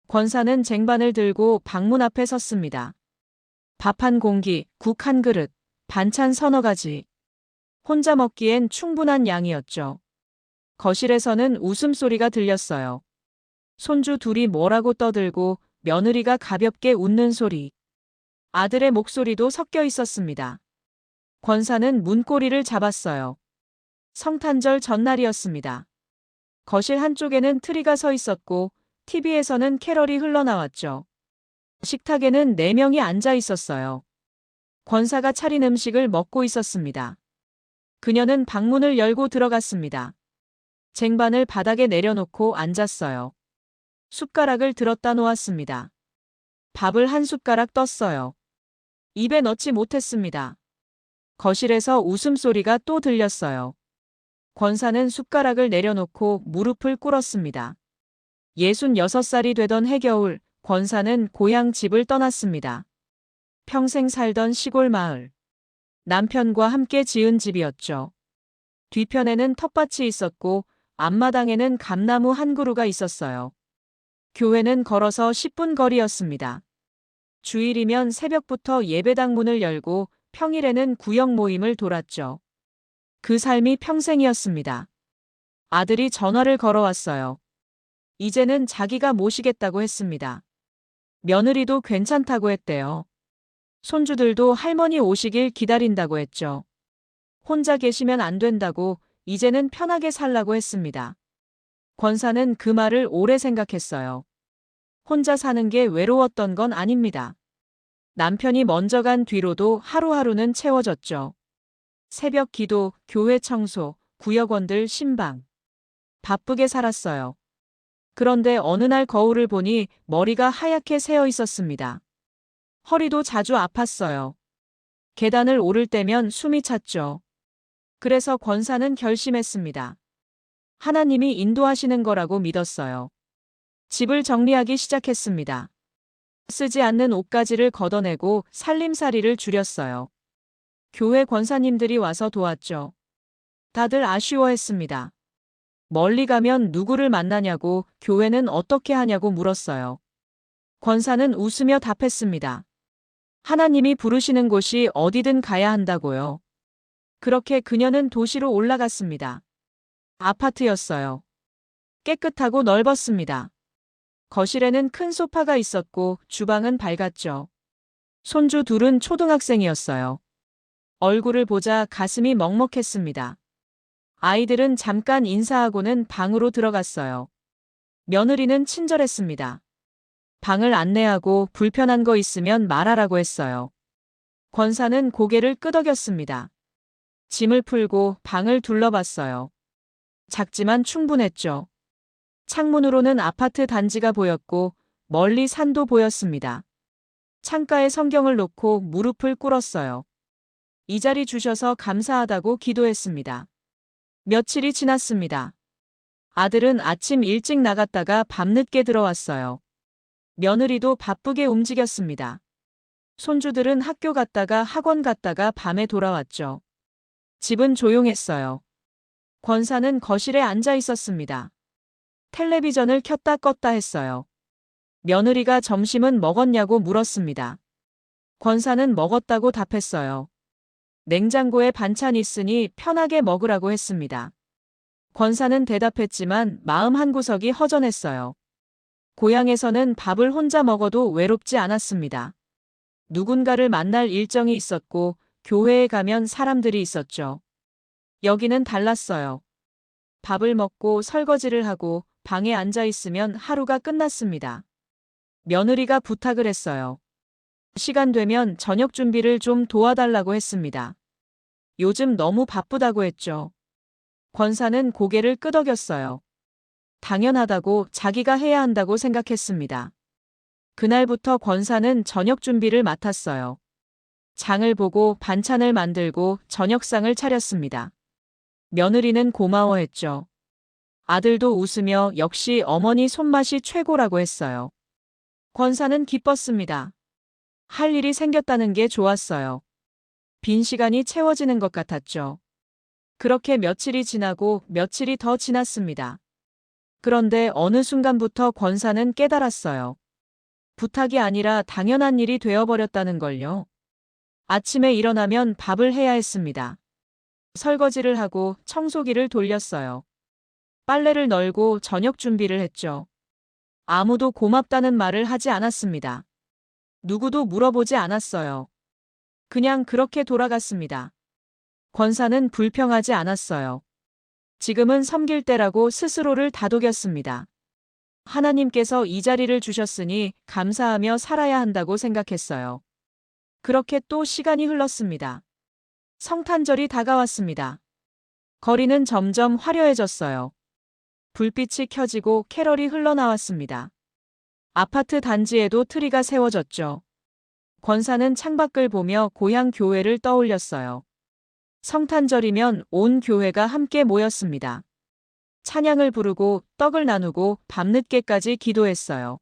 권사는 쟁반을 들고 방문 앞에 섰습니다. 밥 한 공기, 국 한 그릇, 반찬 서너 가지. 혼자 먹기엔 충분한 양이었죠. 거실에서는 웃음소리가 들렸어요. 손주 둘이 뭐라고 떠들고 며느리가 가볍게 웃는 소리. 아들의 목소리도 섞여 있었습니다. 권사는 문고리를 잡았어요. 성탄절 전날이었습니다. 거실 한쪽에는 트리가 서 있었고 TV에서는 캐럴이 흘러나왔죠. 식탁에는 4명이 앉아 있었어요. 권사가 차린 음식을 먹고 있었습니다. 그녀는 방문을 열고 들어갔습니다. 쟁반을 바닥에 내려놓고 앉았어요. 숟가락을 들었다 놓았습니다. 밥을 한 숟가락 떴어요. 입에 넣지 못했습니다. 거실에서 웃음소리가 또 들렸어요. 권사는 숟가락을 내려놓고 무릎을 꿇었습니다. 66살이 되던 해겨울, 권사는 고향 집을 떠났습니다. 평생 살던 시골 마을. 남편과 함께 지은 집이었죠. 뒤편에는 텃밭이 있었고 앞마당에는 감나무 한 그루가 있었어요. 교회는 걸어서 10분 거리였습니다. 주일이면 새벽부터 예배당 문을 열고 평일에는 구역 모임을 돌았죠. 그 삶이 평생이었습니다. 아들이 전화를 걸어왔어요. 이제는 자기가 모시겠다고 했습니다. 며느리도 괜찮다고 했대요. 손주들도 할머니 오시길 기다린다고 했죠. 혼자 계시면 안 된다고 이제는 편하게 살라고 했습니다. 권사는 그 말을 오래 생각했어요. 혼자 사는 게 외로웠던 건 아닙니다. 남편이 먼저 간 뒤로도 하루하루는 채워졌죠. 새벽 기도, 교회 청소, 구역원들 신방. 바쁘게 살았어요. 그런데 어느 날 거울을 보니 머리가 하얗게 새어 있었습니다. 허리도 자주 아팠어요. 계단을 오를 때면 숨이 찼죠. 그래서 권사는 결심했습니다. 하나님이 인도하시는 거라고 믿었어요. 집을 정리하기 시작했습니다. 쓰지 않는 옷가지를 걷어내고 살림살이를 줄였어요. 교회 권사님들이 와서 도왔죠. 다들 아쉬워했습니다. 멀리 가면 누구를 만나냐고, 교회는 어떻게 하냐고 물었어요. 권사는 웃으며 답했습니다. 하나님이 부르시는 곳이 어디든 가야 한다고요. 그렇게 그녀는 도시로 올라갔습니다. 아파트였어요. 깨끗하고 넓었습니다. 거실에는 큰 소파가 있었고 주방은 밝았죠. 손주 둘은 초등학생이었어요. 얼굴을 보자 가슴이 먹먹했습니다. 아이들은 잠깐 인사하고는 방으로 들어갔어요. 며느리는 친절했습니다. 방을 안내하고 불편한 거 있으면 말하라고 했어요. 권사는 고개를 끄덕였습니다. 짐을 풀고 방을 둘러봤어요. 작지만 충분했죠. 창문으로는 아파트 단지가 보였고 멀리 산도 보였습니다. 창가에 성경을 놓고 무릎을 꿇었어요. 이 자리 주셔서 감사하다고 기도했습니다. 며칠이 지났습니다. 아들은 아침 일찍 나갔다가 밤늦게 들어왔어요. 며느리도 바쁘게 움직였습니다. 손주들은 학교 갔다가 학원 갔다가 밤에 돌아왔죠. 집은 조용했어요. 권사는 거실에 앉아 있었습니다. 텔레비전을 켰다 껐다 했어요. 며느리가 점심은 먹었냐고 물었습니다. 권사는 먹었다고 답했어요. 냉장고에 반찬 있으니 편하게 먹으라고 했습니다. 권사는 대답했지만 마음 한구석이 허전했어요. 고향에서는 밥을 혼자 먹어도 외롭지 않았습니다. 누군가를 만날 일정이 있었고 교회에 가면 사람들이 있었죠. 여기는 달랐어요. 밥을 먹고 설거지를 하고 방에 앉아 있으면 하루가 끝났습니다. 며느리가 부탁을 했어요. 시간 되면 저녁 준비를 좀 도와달라고 했습니다. 요즘 너무 바쁘다고 했죠. 권사는 고개를 끄덕였어요. 당연하다고 자기가 해야 한다고 생각했습니다. 그날부터 권사는 저녁 준비를 맡았어요. 장을 보고 반찬을 만들고 저녁상을 차렸습니다. 며느리는 고마워했죠. 아들도 웃으며 역시 어머니 손맛이 최고라고 했어요. 권사는 기뻤습니다. 할 일이 생겼다는 게 좋았어요. 빈 시간이 채워지는 것 같았죠. 그렇게 며칠이 지나고 며칠이 더 지났습니다. 그런데 어느 순간부터 권사는 깨달았어요. 부탁이 아니라 당연한 일이 되어버렸다는 걸요. 아침에 일어나면 밥을 해야 했습니다. 설거지를 하고 청소기를 돌렸어요. 빨래를 널고 저녁 준비를 했죠. 아무도 고맙다는 말을 하지 않았습니다. 누구도 물어보지 않았어요. 그냥 그렇게 돌아갔습니다. 권사는 불평하지 않았어요. 지금은 섬길 때라고 스스로를 다독였습니다. 하나님께서 이 자리를 주셨으니 감사하며 살아야 한다고 생각했어요. 그렇게 또 시간이 흘렀습니다. 성탄절이 다가왔습니다. 거리는 점점 화려해졌어요. 불빛이 켜지고 캐럴이 흘러나왔습니다. 아파트 단지에도 트리가 세워졌죠. 권사는 창밖을 보며 고향 교회를 떠올렸어요. 성탄절이면 온 교회가 함께 모였습니다. 찬양을 부르고 떡을 나누고 밤늦게까지 기도했어요.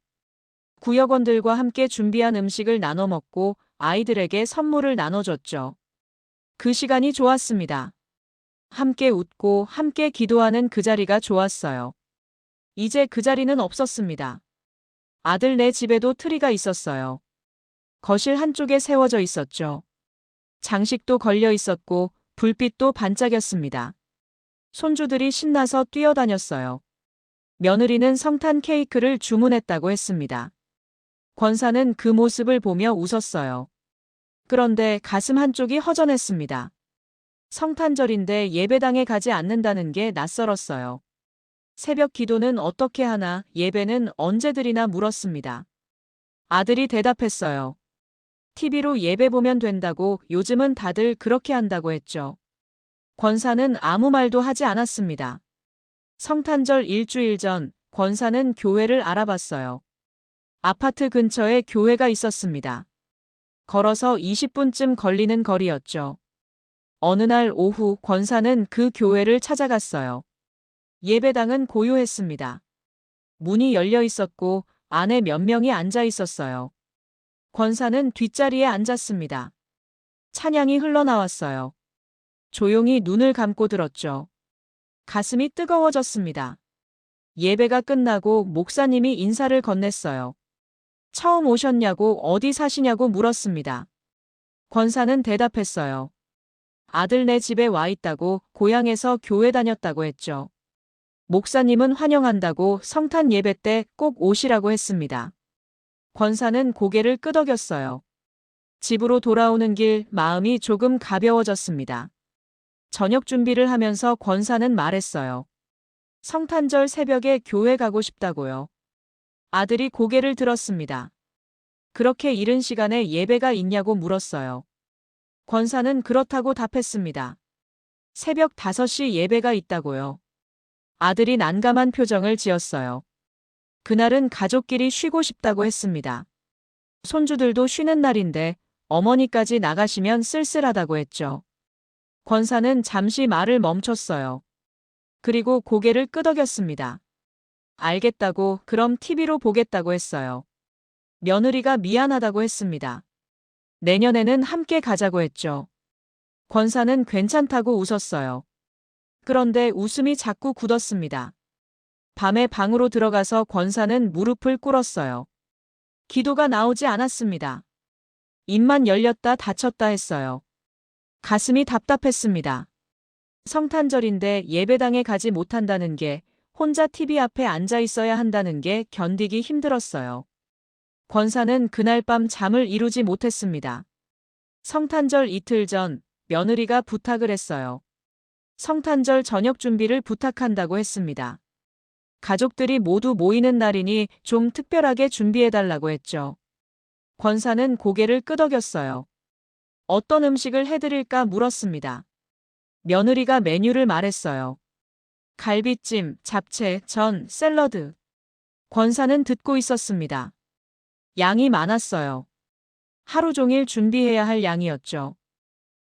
구역원들과 함께 준비한 음식을 나눠 먹고 아이들에게 선물을 나눠줬죠. 그 시간이 좋았습니다. 함께 웃고 함께 기도하는 그 자리가 좋았어요. 이제 그 자리는 없었습니다. 아들네 집에도 트리가 있었어요. 거실 한쪽에 세워져 있었죠. 장식도 걸려 있었고 불빛도 반짝였습니다. 손주들이 신나서 뛰어다녔어요. 며느리는 성탄 케이크를 주문했다고 했습니다. 권사는 그 모습을 보며 웃었어요. 그런데 가슴 한쪽이 허전했습니다. 성탄절인데 예배당에 가지 않는다는 게 낯설었어요. 새벽 기도는 어떻게 하나, 예배는 언제 드리나 물었습니다. 아들이 대답했어요. TV로 예배 보면 된다고, 요즘은 다들 그렇게 한다고 했죠. 권사는 아무 말도 하지 않았습니다. 성탄절 일주일 전, 권사는 교회를 알아봤어요. 아파트 근처에 교회가 있었습니다. 걸어서 20분쯤 걸리는 거리였죠. 어느 날 오후 권사는 그 교회를 찾아갔어요. 예배당은 고요했습니다. 문이 열려 있었고 안에 몇 명이 앉아 있었어요. 권사는 뒷자리에 앉았습니다. 찬양이 흘러나왔어요. 조용히 눈을 감고 들었죠. 가슴이 뜨거워졌습니다. 예배가 끝나고 목사님이 인사를 건넸어요. 처음 오셨냐고 어디 사시냐고 물었습니다. 권사는 대답했어요. 아들네 집에 와 있다고 고향에서 교회 다녔다고 했죠. 목사님은 환영한다고 성탄 예배 때 꼭 오시라고 했습니다. 권사는 고개를 끄덕였어요. 집으로 돌아오는 길 마음이 조금 가벼워졌습니다. 저녁 준비를 하면서 권사는 말했어요. 성탄절 새벽에 교회 가고 싶다고요. 아들이 고개를 들었습니다. 그렇게 이른 시간에 예배가 있냐고 물었어요. 권사는 그렇다고 답했습니다. 새벽 5시 예배가 있다고요. 아들이 난감한 표정을 지었어요. 그날은 가족끼리 쉬고 싶다고 했습니다. 손주들도 쉬는 날인데 어머니까지 나가시면 쓸쓸하다고 했죠. 권사는 잠시 말을 멈췄어요. 그리고 고개를 끄덕였습니다. 알겠다고, 그럼 TV로 보겠다고 했어요. 며느리가 미안하다고 했습니다. 내년에는 함께 가자고 했죠. 권사는 괜찮다고 웃었어요. 그런데 웃음이 자꾸 굳었습니다. 밤에 방으로 들어가서 권사는 무릎을 꿇었어요. 기도가 나오지 않았습니다. 입만 열렸다 닫혔다 했어요. 가슴이 답답했습니다. 성탄절인데 예배당에 가지 못한다는 게, 혼자 TV 앞에 앉아 있어야 한다는 게 견디기 힘들었어요. 권사는 그날 밤 잠을 이루지 못했습니다. 성탄절 이틀 전 며느리가 부탁을 했어요. 성탄절 저녁 준비를 부탁한다고 했습니다. 가족들이 모두 모이는 날이니 좀 특별하게 준비해달라고 했죠. 권사는 고개를 끄덕였어요. 어떤 음식을 해드릴까 물었습니다. 며느리가 메뉴를 말했어요. 갈비찜, 잡채, 전, 샐러드. 권사는 듣고 있었습니다. 양이 많았어요. 하루 종일 준비해야 할 양이었죠.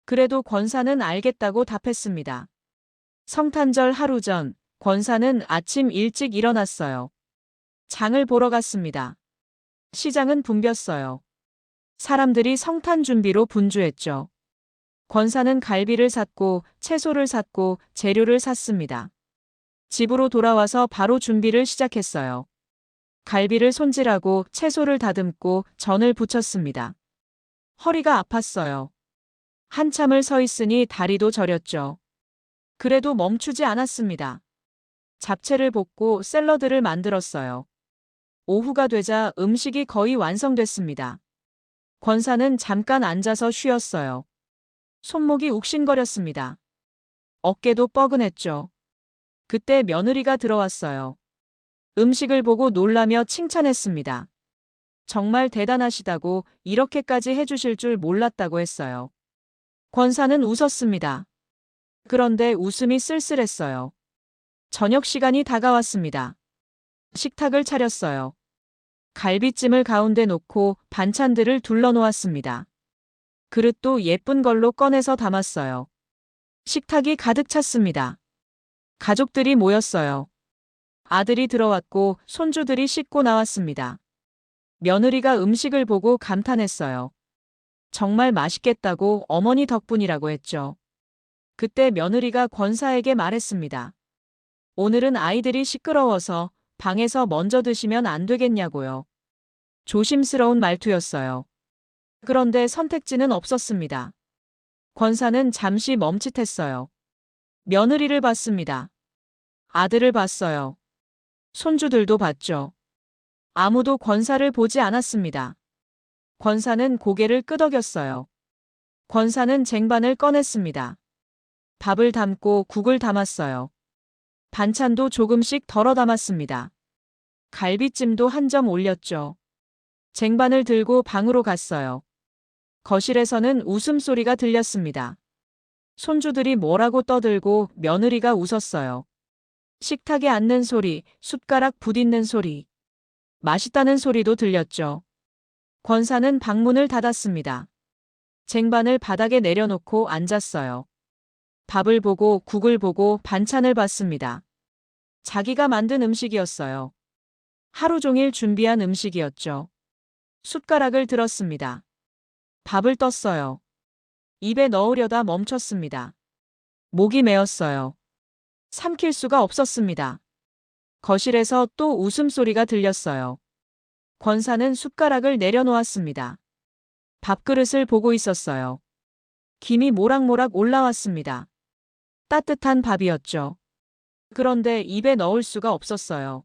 그래도 권사는 알겠다고 답했습니다. 성탄절 하루 전, 권사는 아침 일찍 일어났어요. 장을 보러 갔습니다. 시장은 붐볐어요. 사람들이 성탄 준비로 분주했죠. 권사는 갈비를 샀고 채소를 샀고 재료를 샀습니다. 집으로 돌아와서 바로 준비를 시작했어요. 갈비를 손질하고 채소를 다듬고 전을 부쳤습니다. 허리가 아팠어요. 한참을 서 있으니 다리도 저렸죠. 그래도 멈추지 않았습니다. 잡채를 볶고 샐러드를 만들었어요. 오후가 되자 음식이 거의 완성됐습니다. 권사는 잠깐 앉아서 쉬었어요. 손목이 욱신거렸습니다. 어깨도 뻐근했죠. 그때 며느리가 들어왔어요. 음식을 보고 놀라며 칭찬했습니다. 정말 대단하시다고, 이렇게까지 해주실 줄 몰랐다고 했어요. 권사는 웃었습니다. 그런데 웃음이 쓸쓸했어요. 저녁 시간이 다가왔습니다. 식탁을 차렸어요. 갈비찜을 가운데 놓고 반찬들을 둘러놓았습니다. 그릇도 예쁜 걸로 꺼내서 담았어요. 식탁이 가득 찼습니다. 가족들이 모였어요. 아들이 들어왔고 손주들이 씻고 나왔습니다. 며느리가 음식을 보고 감탄했어요. 정말 맛있겠다고, 어머니 덕분이라고 했죠. 그때 며느리가 권사에게 말했습니다. 오늘은 아이들이 시끄러워서 방에서 먼저 드시면 안 되겠냐고요. 조심스러운 말투였어요. 그런데 선택지는 없었습니다. 권사는 잠시 멈칫했어요. 며느리를 봤습니다. 아들을 봤어요. 손주들도 봤죠. 아무도 권사를 보지 않았습니다. 권사는 고개를 끄덕였어요. 권사는 쟁반을 꺼냈습니다. 밥을 담고 국을 담았어요. 반찬도 조금씩 덜어 담았습니다. 갈비찜도 한 점 올렸죠. 쟁반을 들고 방으로 갔어요. 거실에서는 웃음소리가 들렸습니다. 손주들이 뭐라고 떠들고 며느리가 웃었어요. 식탁에 앉는 소리, 숟가락 부딪는 소리, 맛있다는 소리도 들렸죠. 권사는 방문을 닫았습니다. 쟁반을 바닥에 내려놓고 앉았어요. 밥을 보고 국을 보고 반찬을 봤습니다. 자기가 만든 음식이었어요. 하루 종일 준비한 음식이었죠. 숟가락을 들었습니다. 밥을 떴어요. 입에 넣으려다 멈췄습니다. 목이 메었어요. 삼킬 수가 없었습니다. 거실에서 또 웃음소리가 들렸어요. 권사는 숟가락을 내려놓았습니다. 밥그릇을 보고 있었어요. 김이 모락모락 올라왔습니다. 따뜻한 밥이었죠. 그런데 입에 넣을 수가 없었어요.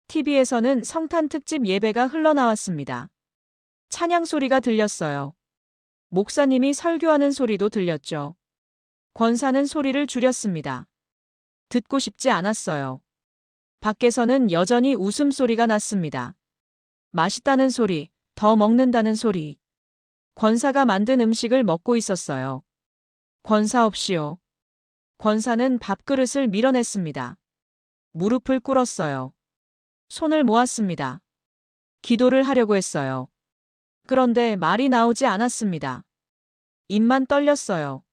TV에서는 성탄 특집 예배가 흘러나왔습니다. 찬양 소리가 들렸어요. 목사님이 설교하는 소리도 들렸죠. 권사는 소리를 줄였습니다. 듣고 싶지 않았어요. 밖에서는 여전히 웃음소리가 났습니다. 맛있다는 소리, 더 먹는다는 소리. 권사가 만든 음식을 먹고 있었어요. 권사 없이요. 권사는 밥그릇을 밀어냈습니다. 무릎을 꿇었어요. 손을 모았습니다. 기도를 하려고 했어요. 그런데 말이 나오지 않았습니다. 입만 떨렸어요.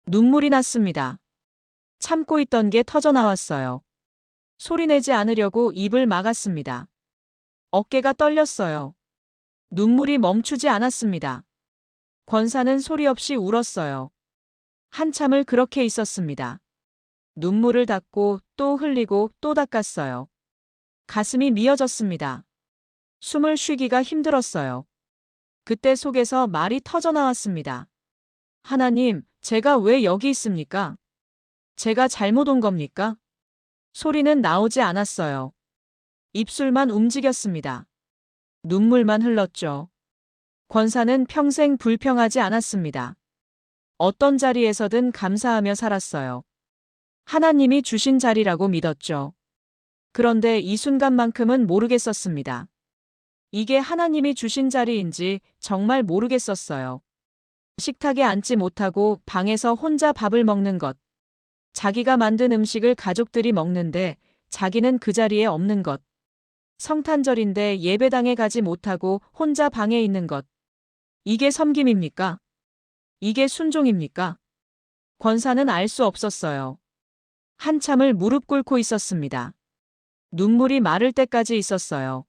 눈물이 났습니다. 참고 있던 게 터져나왔어요. 소리내지 않으려고 입을 막았습니다. 어깨가 떨렸어요. 눈물이 멈추지 않았습니다. 권사는 소리 없이 울었어요. 한참을 그렇게 있었습니다. 눈물을 닦고 또 흘리고 또 닦았어요. 가슴이 미어졌습니다. 숨을 쉬기가 힘들었어요. 그때 속에서 말이 터져나왔습니다. 하나님, 제가 왜 여기 있습니까? 제가 잘못 온 겁니까? 소리는 나오지 않았어요. 입술만 움직였습니다. 눈물만 흘렀죠. 권사는 평생 불평하지 않았습니다. 어떤 자리에서든 감사하며 살았어요. 하나님이 주신 자리라고 믿었죠. 그런데 이 순간만큼은 모르겠었습니다. 이게 하나님이 주신 자리인지 정말 모르겠었어요. 식탁에 앉지 못하고 방에서 혼자 밥을 먹는 것. 자기가 만든 음식을 가족들이 먹는데 자기는 그 자리에 없는 것. 성탄절인데 예배당에 가지 못하고 혼자 방에 있는 것. 이게 섬김입니까? 이게 순종입니까? 권사는 알 수 없었어요. 한참을 무릎 꿇고 있었습니다. 눈물이 마를 때까지 있었어요.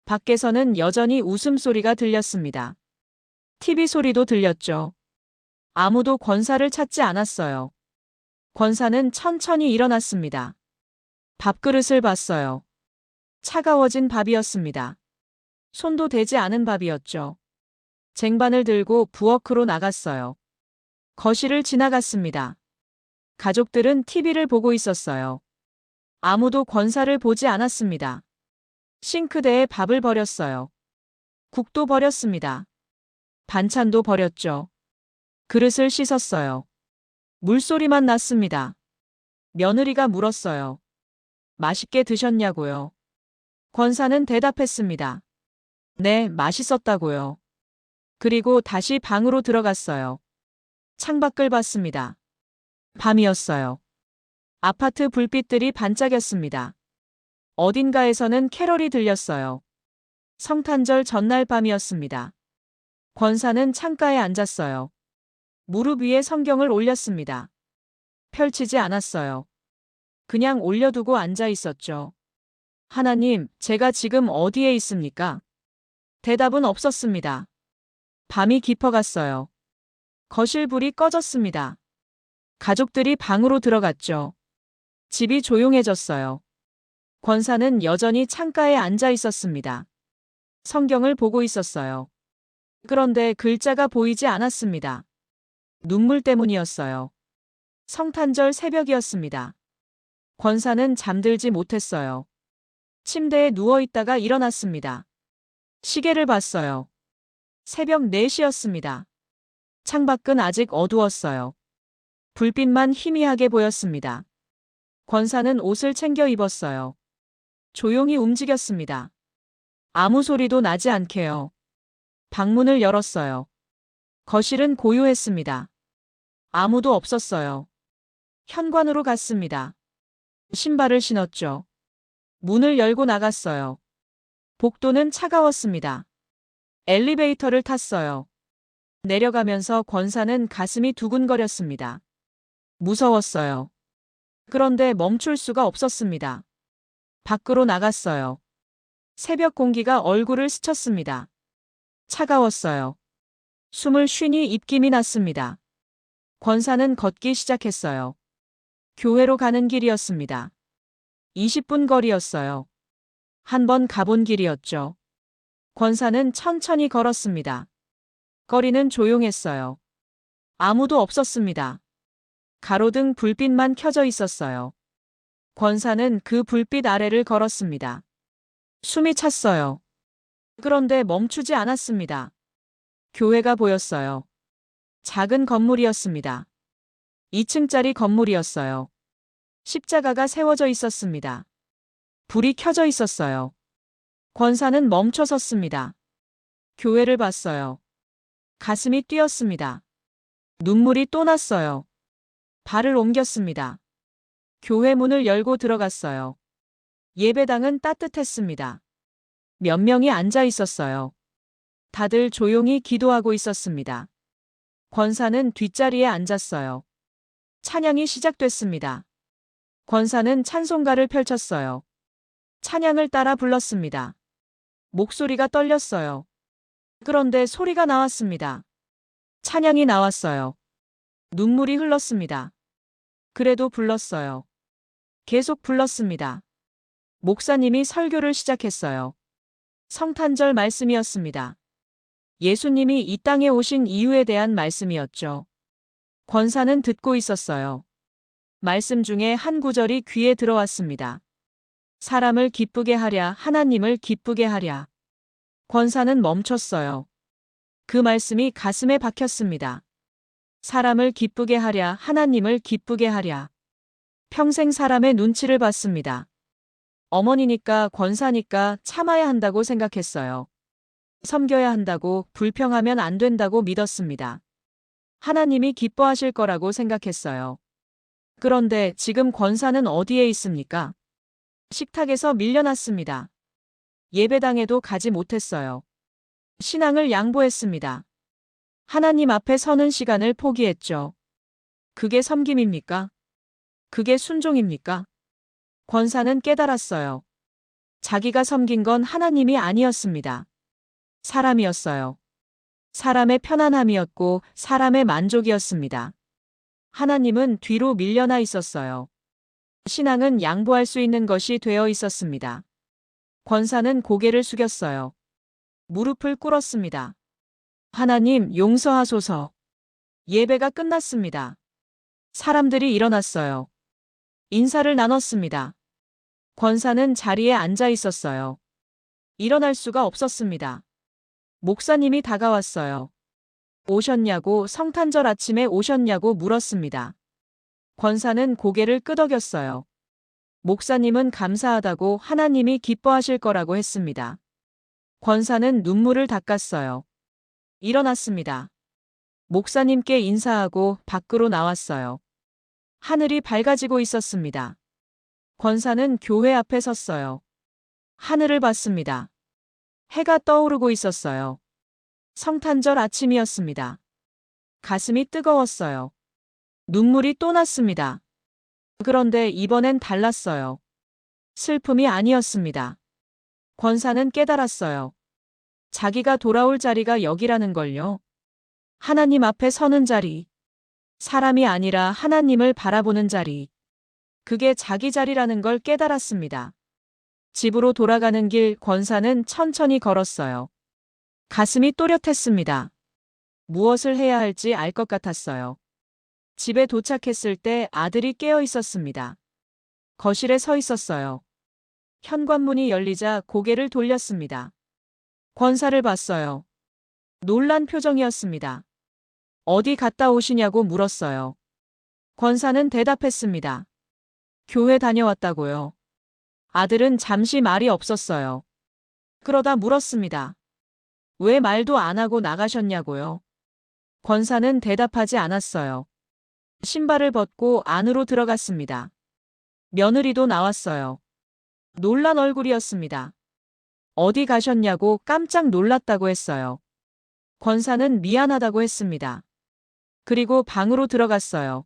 밖에서는 여전히 웃음소리가 들렸습니다. TV 소리도 들렸죠. 아무도 권사를 찾지 않았어요. 권사는 천천히 일어났습니다. 밥그릇을 봤어요. 차가워진 밥이었습니다. 손도 대지 않은 밥이었죠. 쟁반을 들고 부엌으로 나갔어요. 거실을 지나갔습니다. 가족들은 TV를 보고 있었어요. 아무도 권사를 보지 않았습니다. 싱크대에 밥을 버렸어요. 국도 버렸습니다. 반찬도 버렸죠. 그릇을 씻었어요. 물소리만 났습니다. 며느리가 물었어요. 맛있게 드셨냐고요. 권사는 대답했습니다. 네, 맛있었다고요. 그리고 다시 방으로 들어갔어요. 창밖을 봤습니다. 밤이었어요. 아파트 불빛들이 반짝였습니다. 어딘가에서는 캐럴이 들렸어요. 성탄절 전날 밤이었습니다. 권사는 창가에 앉았어요. 무릎 위에 성경을 올렸습니다. 펼치지 않았어요. 그냥 올려두고 앉아 있었죠. 하나님, 제가 지금 어디에 있습니까? 대답은 없었습니다. 밤이 깊어갔어요. 거실 불이 꺼졌습니다. 가족들이 방으로 들어갔죠. 집이 조용해졌어요. 권사는 여전히 창가에 앉아 있었습니다. 성경을 보고 있었어요. 그런데 글자가 보이지 않았습니다. 눈물 때문이었어요. 성탄절 새벽이었습니다. 권사는 잠들지 못했어요. 침대에 누워있다가 일어났습니다. 시계를 봤어요. 새벽 4시였습니다. 창밖은 아직 어두웠어요. 불빛만 희미하게 보였습니다. 권사는 옷을 챙겨 입었어요. 조용히 움직였습니다. 아무 소리도 나지 않게요. 방문을 열었어요. 거실은 고요했습니다. 아무도 없었어요. 현관으로 갔습니다. 신발을 신었죠. 문을 열고 나갔어요. 복도는 차가웠습니다. 엘리베이터를 탔어요. 내려가면서 권사는 가슴이 두근거렸습니다. 무서웠어요. 그런데 멈출 수가 없었습니다. 밖으로 나갔어요. 새벽 공기가 얼굴을 스쳤습니다. 차가웠어요. 숨을 쉬니 입김이 났습니다. 권사는 걷기 시작했어요. 교회로 가는 길이었습니다. 20분 거리였어요. 한 번 가본 길이었죠. 권사는 천천히 걸었습니다. 거리는 조용했어요. 아무도 없었습니다. 가로등 불빛만 켜져 있었어요. 권사는 그 불빛 아래를 걸었습니다. 숨이 찼어요. 그런데 멈추지 않았습니다. 교회가 보였어요. 작은 건물이었습니다. 2층짜리 건물이었어요. 십자가가 세워져 있었습니다. 불이 켜져 있었어요. 권사는 멈춰 섰습니다. 교회를 봤어요. 가슴이 뛰었습니다. 눈물이 또 났어요. 발을 옮겼습니다. 교회 문을 열고 들어갔어요. 예배당은 따뜻했습니다. 몇 명이 앉아 있었어요. 다들 조용히 기도하고 있었습니다. 권사는 뒷자리에 앉았어요. 찬양이 시작됐습니다. 권사는 찬송가를 펼쳤어요. 찬양을 따라 불렀습니다. 목소리가 떨렸어요. 그런데 소리가 나왔습니다. 찬양이 나왔어요. 눈물이 흘렀습니다. 그래도 불렀어요. 계속 불렀습니다. 목사님이 설교를 시작했어요. 성탄절 말씀이었습니다. 예수님이 이 땅에 오신 이유에 대한 말씀이었죠. 권사는 듣고 있었어요. 말씀 중에 한 구절이 귀에 들어왔습니다. 사람을 기쁘게 하랴, 하나님을 기쁘게 하랴. 권사는 멈췄어요. 그 말씀이 가슴에 박혔습니다. 사람을 기쁘게 하랴, 하나님을 기쁘게 하랴. 평생 사람의 눈치를 봤습니다. 어머니니까 권사니까 참아야 한다고 생각했어요. 섬겨야 한다고, 불평하면 안 된다고 믿었습니다. 하나님이 기뻐하실 거라고 생각했어요. 그런데 지금 권사는 어디에 있습니까? 식탁에서 밀려났습니다. 예배당에도 가지 못했어요. 신앙을 양보했습니다. 하나님 앞에 서는 시간을 포기했죠. 그게 섬김입니까? 그게 순종입니까? 권사는 깨달았어요. 자기가 섬긴 건 하나님이 아니었습니다. 사람이었어요. 사람의 편안함이었고 사람의 만족이었습니다. 하나님은 뒤로 밀려나 있었어요. 신앙은 양보할 수 있는 것이 되어 있었습니다. 권사는 고개를 숙였어요. 무릎을 꿇었습니다. 하나님, 용서하소서. 예배가 끝났습니다. 사람들이 일어났어요. 인사를 나눴습니다. 권사는 자리에 앉아 있었어요. 일어날 수가 없었습니다. 목사님이 다가왔어요. 오셨냐고, 성탄절 아침에 오셨냐고 물었습니다. 권사는 고개를 끄덕였어요. 목사님은 감사하다고 하나님이 기뻐하실 거라고 했습니다. 권사는 눈물을 닦았어요. 일어났습니다. 목사님께 인사하고 밖으로 나왔어요. 하늘이 밝아지고 있었습니다. 권사는 교회 앞에 섰어요. 하늘을 봤습니다. 해가 떠오르고 있었어요. 성탄절 아침이었습니다. 가슴이 뜨거웠어요. 눈물이 또 났습니다. 그런데 이번엔 달랐어요. 슬픔이 아니었습니다. 권사는 깨달았어요. 자기가 돌아올 자리가 여기라는 걸요. 하나님 앞에 서는 자리. 사람이 아니라 하나님을 바라보는 자리. 그게 자기 자리라는 걸 깨달았습니다. 집으로 돌아가는 길 권사는 천천히 걸었어요. 가슴이 또렷했습니다. 무엇을 해야 할지 알 것 같았어요. 집에 도착했을 때 아들이 깨어 있었습니다. 거실에 서 있었어요. 현관문이 열리자 고개를 돌렸습니다. 권사를 봤어요. 놀란 표정이었습니다. 어디 갔다 오시냐고 물었어요. 권사는 대답했습니다. 교회 다녀왔다고요. 아들은 잠시 말이 없었어요. 그러다 물었습니다. 왜 말도 안 하고 나가셨냐고요. 권사는 대답하지 않았어요. 신발을 벗고 안으로 들어갔습니다. 며느리도 나왔어요. 놀란 얼굴이었습니다. 어디 가셨냐고 깜짝 놀랐다고 했어요. 권사는 미안하다고 했습니다. 그리고 방으로 들어갔어요.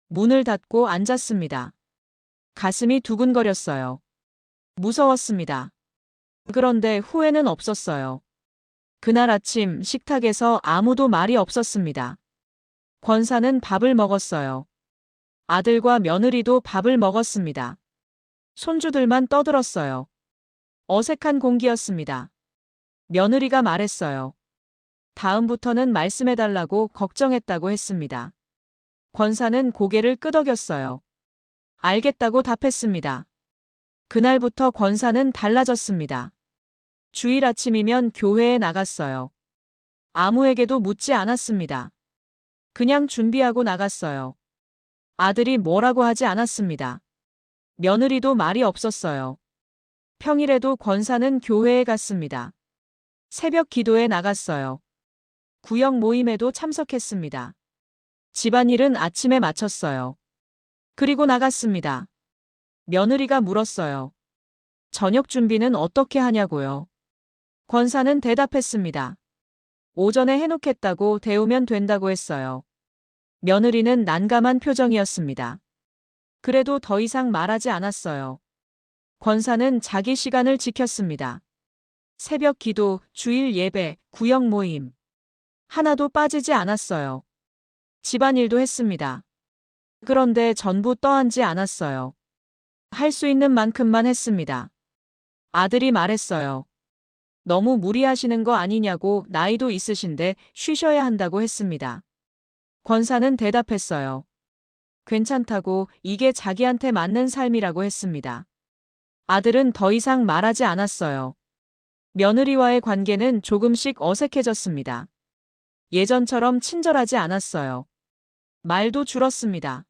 문을 닫고 앉았습니다. 가슴이 두근거렸어요. 무서웠습니다. 그런데 후회는 없었어요. 그날 아침 식탁에서 아무도 말이 없었습니다. 권사는 밥을 먹었어요. 아들과 며느리도 밥을 먹었습니다. 손주들만 떠들었어요. 어색한 공기였습니다. 며느리가 말했어요. 다음부터는 말씀해달라고 걱정했다고 했습니다. 권사는 고개를 끄덕였어요. 알겠다고 답했습니다. 그날부터 권사는 달라졌습니다. 주일 아침이면 교회에 나갔어요. 아무에게도 묻지 않았습니다. 그냥 준비하고 나갔어요. 아들이 뭐라고 하지 않았습니다. 며느리도 말이 없었어요. 평일에도 권사는 교회에 갔습니다. 새벽 기도에 나갔어요. 구역 모임에도 참석했습니다. 집안일은 아침에 마쳤어요. 그리고 나갔습니다. 며느리가 물었어요. 저녁 준비는 어떻게 하냐고요. 권사는 대답했습니다. 오전에 해놓겠다고 데우면 된다고 했어요. 며느리는 난감한 표정이었습니다. 그래도 더 이상 말하지 않았어요. 권사는 자기 시간을 지켰습니다. 새벽 기도, 주일 예배, 구역 모임. 하나도 빠지지 않았어요. 집안일도 했습니다. 그런데 전부 떠안지 않았어요. 할 수 있는 만큼만 했습니다. 아들이 말했어요. 너무 무리하시는 거 아니냐고 나이도 있으신데 쉬셔야 한다고 했습니다. 권사는 대답했어요. 괜찮다고 이게 자기한테 맞는 삶이라고 했습니다. 아들은 더 이상 말하지 않았어요. 며느리와의 관계는 조금씩 어색해졌습니다. 예전처럼 친절하지 않았어요. 말도 줄었습니다.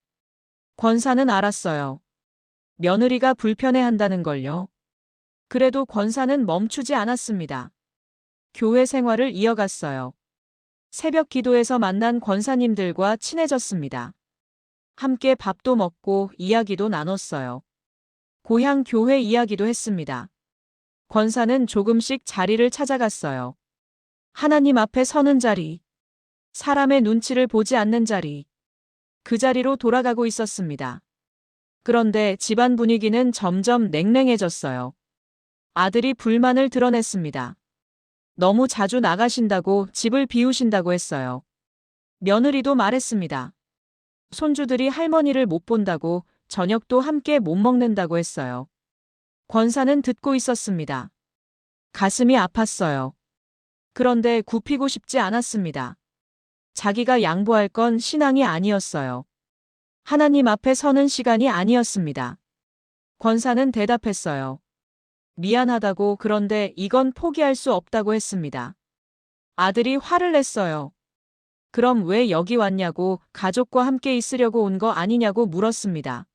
권사는 알았어요. 며느리가 불편해한다는 걸요. 그래도 권사는 멈추지 않았습니다. 교회 생활을 이어갔어요. 새벽 기도에서 만난 권사님들과 친해졌습니다. 함께 밥도 먹고 이야기도 나눴어요. 고향 교회 이야기도 했습니다. 권사는 조금씩 자리를 찾아갔어요. 하나님 앞에 서는 자리, 사람의 눈치를 보지 않는 자리, 그 자리로 돌아가고 있었습니다. 그런데 집안 분위기는 점점 냉랭해졌어요. 아들이 불만을 드러냈습니다. 너무 자주 나가신다고 집을 비우신다고 했어요. 며느리도 말했습니다. 손주들이 할머니를 못 본다고 저녁도 함께 못 먹는다고 했어요. 권사는 듣고 있었습니다. 가슴이 아팠어요. 그런데 굽히고 싶지 않았습니다. 자기가 양보할 건 신앙이 아니었어요. 하나님 앞에 서는 시간이 아니었습니다. 권사는 대답했어요. 미안하다고. 그런데 이건 포기할 수 없다고 했습니다. 아들이 화를 냈어요. 그럼 왜 여기 왔냐고, 가족과 함께 있으려고 온 거 아니냐고 물었습니다.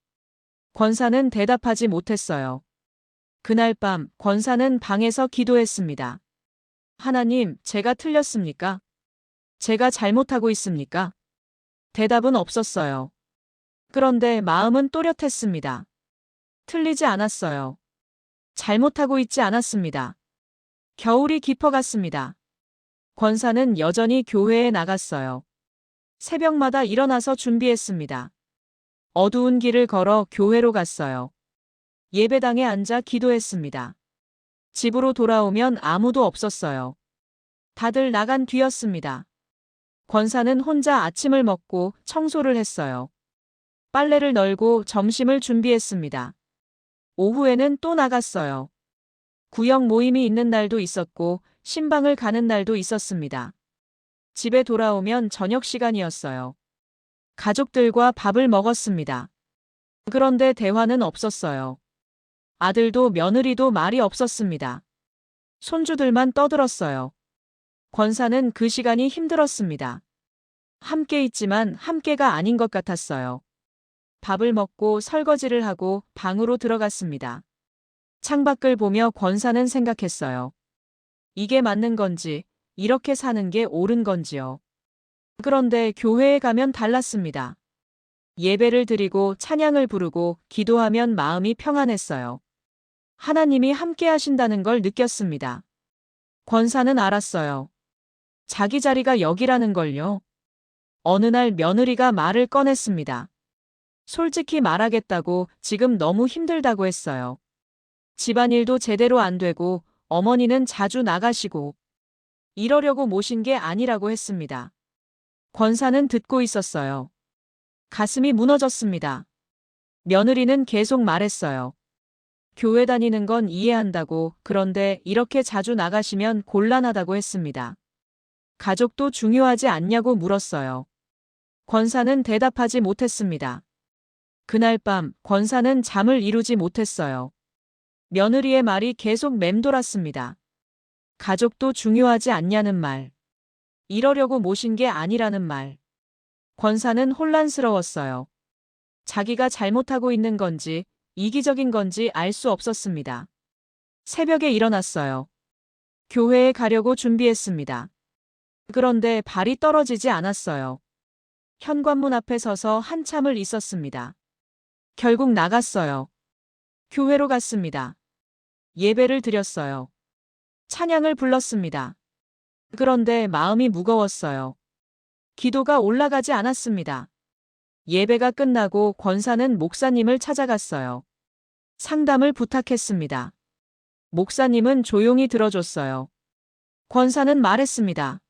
권사는 대답하지 못했어요. 그날 밤 권사는 방에서 기도했습니다. 하나님, 제가 틀렸습니까? 제가 잘못하고 있습니까? 대답은 없었어요. 그런데 마음은 또렷했습니다. 틀리지 않았어요. 잘못하고 있지 않았습니다. 겨울이 깊어갔습니다. 권사는 여전히 교회에 나갔어요. 새벽마다 일어나서 준비했습니다. 어두운 길을 걸어 교회로 갔어요. 예배당에 앉아 기도했습니다. 집으로 돌아오면 아무도 없었어요. 다들 나간 뒤였습니다. 권사는 혼자 아침을 먹고 청소를 했어요. 빨래를 널고 점심을 준비했습니다. 오후에는 또 나갔어요. 구역 모임이 있는 날도 있었고 신방을 가는 날도 있었습니다. 집에 돌아오면 저녁 시간이었어요. 가족들과 밥을 먹었습니다. 그런데 대화는 없었어요. 아들도 며느리도 말이 없었습니다. 손주들만 떠들었어요. 권사는 그 시간이 힘들었습니다. 함께 있지만 함께가 아닌 것 같았어요. 밥을 먹고 설거지를 하고 방으로 들어갔습니다. 창밖을 보며 권사는 생각했어요. 이게 맞는 건지, 이렇게 사는 게 옳은 건지요. 그런데 교회에 가면 달랐습니다. 예배를 드리고 찬양을 부르고 기도하면 마음이 평안했어요. 하나님이 함께 하신다는 걸 느꼈습니다. 권사는 알았어요. 자기 자리가 여기라는 걸요. 어느 날 며느리가 말을 꺼냈습니다. 솔직히 말하겠다고, 지금 너무 힘들다고 했어요. 집안일도 제대로 안 되고 어머니는 자주 나가시고 이러려고 모신 게 아니라고 했습니다. 권사는 듣고 있었어요. 가슴이 무너졌습니다. 며느리는 계속 말했어요. 교회 다니는 건 이해한다고, 그런데 이렇게 자주 나가시면 곤란하다고 했습니다. 가족도 중요하지 않냐고 물었어요. 권사는 대답하지 못했습니다. 그날 밤 권사는 잠을 이루지 못했어요. 며느리의 말이 계속 맴돌았습니다. 가족도 중요하지 않냐는 말. 이러려고 모신 게 아니라는 말. 권사는 혼란스러웠어요. 자기가 잘못하고 있는 건지 이기적인 건지 알 수 없었습니다. 새벽에 일어났어요. 교회에 가려고 준비했습니다. 그런데 발이 떨어지지 않았어요. 현관문 앞에 서서 한참을 있었습니다. 결국 나갔어요. 교회로 갔습니다. 예배를 드렸어요. 찬양을 불렀습니다. 그런데 마음이 무거웠어요. 기도가 올라가지 않았습니다. 예배가 끝나고 권사는 목사님을 찾아갔어요. 상담을 부탁했습니다. 목사님은 조용히 들어줬어요. 권사는 말했습니다.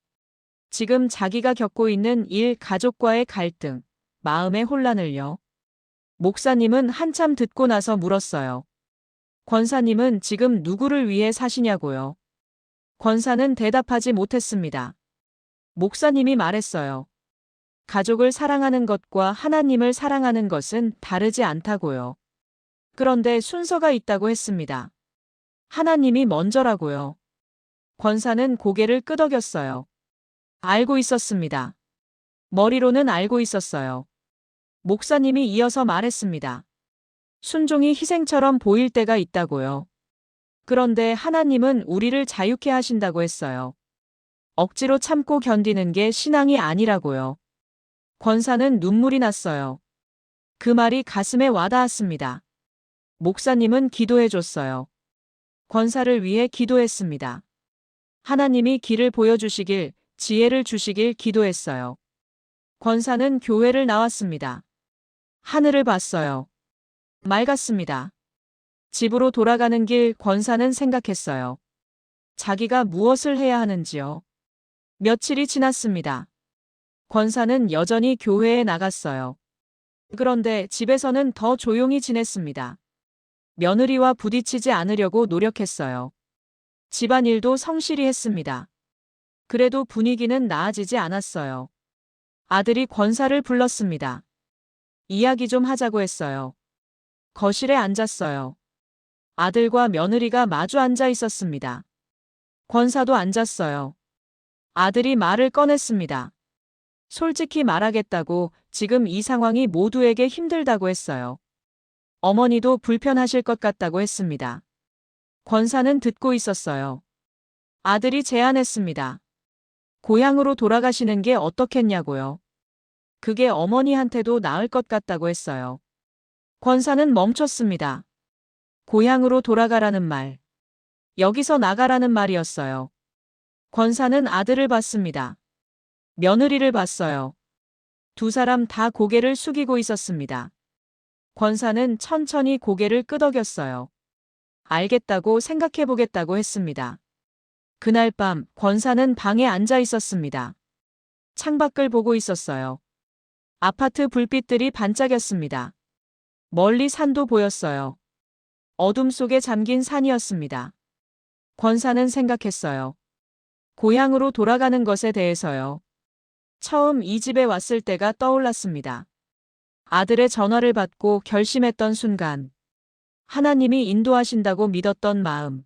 지금 자기가 겪고 있는 일, 가족과의 갈등, 마음의 혼란을요. 목사님은 한참 듣고 나서 물었어요. 권사님은 지금 누구를 위해 사시냐고요. 권사는 대답하지 못했습니다. 목사님이 말했어요. 가족을 사랑하는 것과 하나님을 사랑하는 것은 다르지 않다고요. 그런데 순서가 있다고 했습니다. 하나님이 먼저라고요. 권사는 고개를 끄덕였어요. 알고 있었습니다. 머리로는 알고 있었어요. 목사님이 이어서 말했습니다. 순종이 희생처럼 보일 때가 있다고요. 그런데 하나님은 우리를 자유케 하신다고 했어요. 억지로 참고 견디는 게 신앙이 아니라고요. 권사는 눈물이 났어요. 그 말이 가슴에 와닿았습니다. 목사님은 기도해줬어요. 권사를 위해 기도했습니다. 하나님이 길을 보여주시길, 지혜를 주시길 기도했어요. 권사는 교회를 나왔습니다. 하늘을 봤어요. 맑았습니다. 집으로 돌아가는 길 권사는 생각했어요. 자기가 무엇을 해야 하는지요. 며칠이 지났습니다. 권사는 여전히 교회에 나갔어요. 그런데 집에서는 더 조용히 지냈습니다. 며느리와 부딪히지 않으려고 노력했어요. 집안일도 성실히 했습니다. 그래도 분위기는 나아지지 않았어요. 아들이 권사를 불렀습니다. 이야기 좀 하자고 했어요. 거실에 앉았어요. 아들과 며느리가 마주 앉아 있었습니다. 권사도 앉았어요. 아들이 말을 꺼냈습니다. 솔직히 말하겠다고 지금 이 상황이 모두에게 힘들다고 했어요. 어머니도 불편하실 것 같다고 했습니다. 권사는 듣고 있었어요. 아들이 제안했습니다. 고향으로 돌아가시는 게 어떻겠냐고요. 그게 어머니한테도 나을 것 같다고 했어요. 권사는 멈췄습니다. 고향으로 돌아가라는 말. 여기서 나가라는 말이었어요. 권사는 아들을 봤습니다. 며느리를 봤어요. 두 사람 다 고개를 숙이고 있었습니다. 권사는 천천히 고개를 끄덕였어요. 알겠다고 생각해보겠다고 했습니다. 그날 밤 권사는 방에 앉아 있었습니다. 창밖을 보고 있었어요. 아파트 불빛들이 반짝였습니다. 멀리 산도 보였어요. 어둠 속에 잠긴 산이었습니다. 권사는 생각했어요. 고향으로 돌아가는 것에 대해서요. 처음 이 집에 왔을 때가 떠올랐습니다. 아들의 전화를 받고 결심했던 순간. 하나님이 인도하신다고 믿었던 마음.